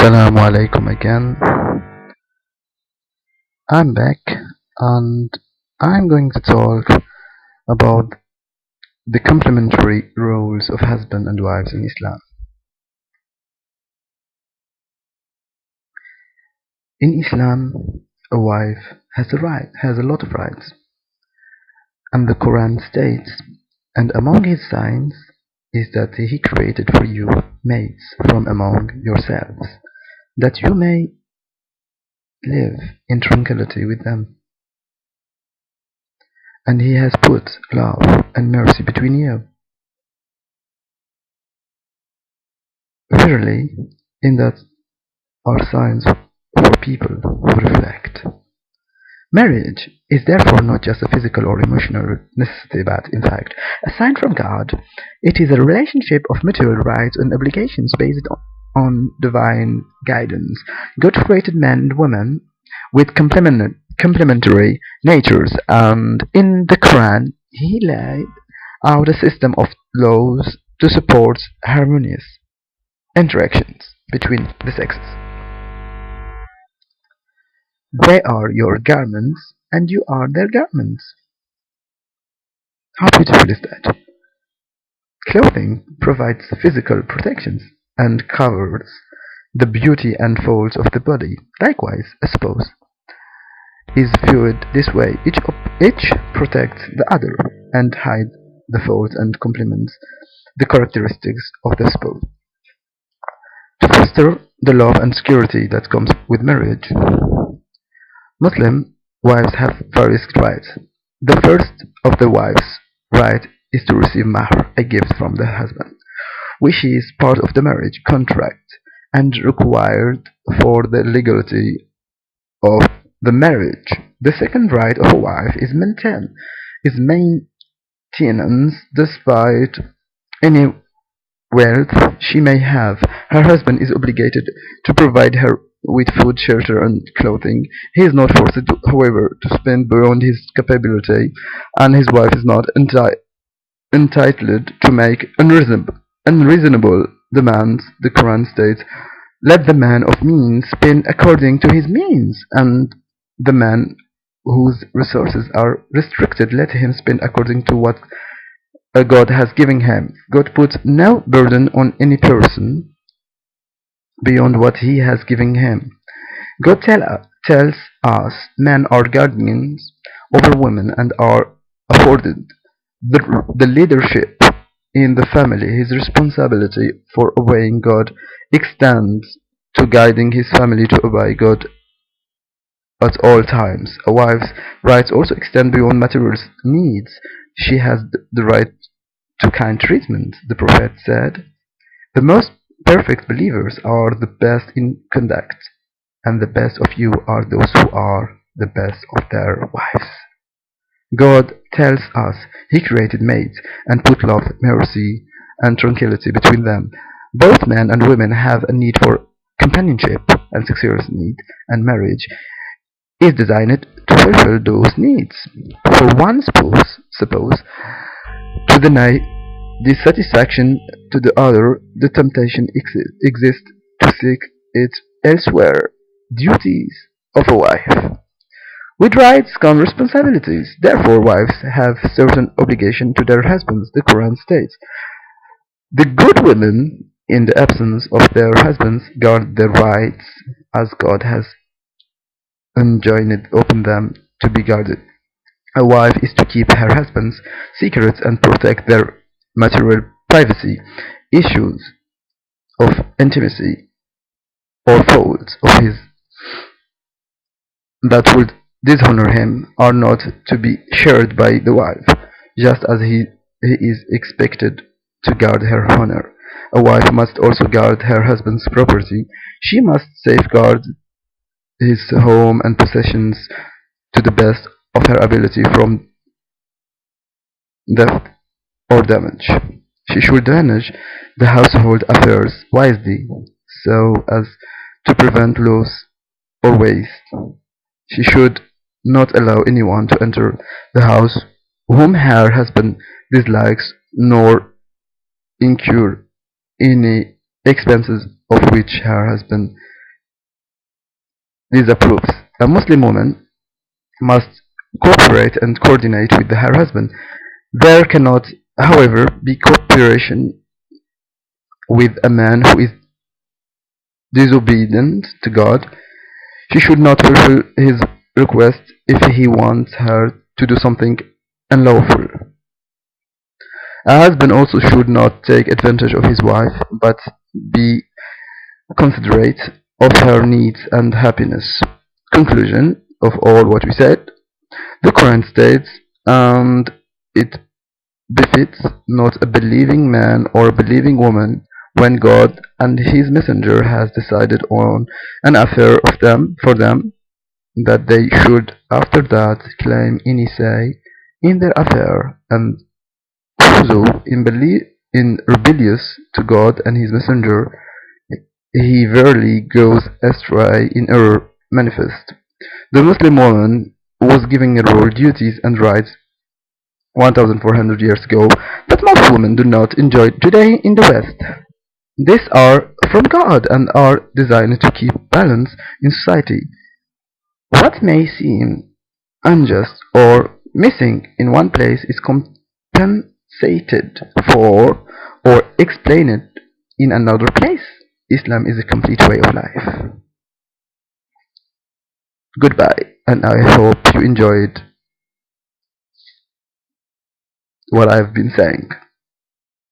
Assalamu alaikum again. I'm back and I'm going to talk about the complementary roles of husband and wives in Islam. In Islam, a wife has a lot of rights, and the Quran states, and among his signs is that he created for you mates from among yourselves, that you may live in tranquility with them. And he has put love and mercy between you. Verily, in that are signs for people who reflect. Marriage is therefore not just a physical or emotional necessity, but in fact, a sign from God. It is a relationship of mutual rights and obligations based on divine guidance. God created man and woman with complementary natures, and in the Quran, He laid out a system of laws to support harmonious interactions between the sexes. They are your garments, and you are their garments. How beautiful is that? Clothing provides physical protections and covers the beauty and folds of the body. Likewise, a spouse is viewed this way. Each protects the other and hides the folds and complements the characteristics of the spouse. To foster the love and security that comes with marriage, Muslim wives have various rights. The first of the wife's right is to receive mahr, a gift from the husband, which is part of the marriage contract and required for the legality of the marriage. The second right of a wife is maintenance despite any wealth she may have. Her husband is obligated to provide her with food, shelter, and clothing. He is not forced, however, to spend beyond his capability, and his wife is not entitled to make unreasonable demands. The Quran states, "Let the man of means spend according to his means, and the man whose resources are restricted, let him spend according to what God has given him." God puts no burden on any person beyond what He has given him. God tells us men are guardians over women and are afforded the leadership in the family. His responsibility for obeying God extends to guiding his family to obey God at all times. A wife's rights also extend beyond material needs. She has the right to kind treatment. The Prophet said, "The most perfect believers are the best in conduct, and the best of you are those who are the best of their wives." God tells us He created mates and put love, mercy, and tranquility between them. Both men and women have a need for companionship and sexual need, and marriage is designed to fulfill those needs. For one spouse, suppose, to deny this satisfaction to the other, the temptation exists to seek it elsewhere. Duties of a wife. With rights come responsibilities. Therefore, wives have certain obligation to their husbands. The Quran states, "The good women, in the absence of their husbands, guard their rights as God has enjoined upon them to be guarded." A wife is to keep her husband's secrets and protect their material privacy. Issues of intimacy or faults of his that would dishonor him are not to be shared by the wife, just as he is expected to guard her honor. A wife must also guard her husband's property. She must safeguard his home and possessions to the best of her ability from theft or damage. She should manage the household affairs wisely so as to prevent loss or waste. She should not allow anyone to enter the house whom her husband dislikes, nor incur any expenses of which her husband This approves. A Muslim woman must cooperate and coordinate with her husband. There cannot, however, be cooperation with a man who is disobedient to God. She should not fulfill his request if he wants her to do something unlawful. A husband also should not take advantage of his wife, but be considerate of her needs and happiness. Conclusion of all what we said. The Quran states, and it befits not a believing man or a believing woman when God and His Messenger has decided on an affair of them for them that they should after that claim any say in their affair, and whoso in rebellious to God and His Messenger, he verily goes astray in error manifest. The Muslim woman was given role, duties, and rights 1400 years ago that most women do not enjoy today in the West. These are from God and are designed to keep balance in society. What may seem unjust or missing in one place is compensated for or explained in another place. Islam is a complete way of life. Goodbye, and I hope you enjoyed what I've been saying.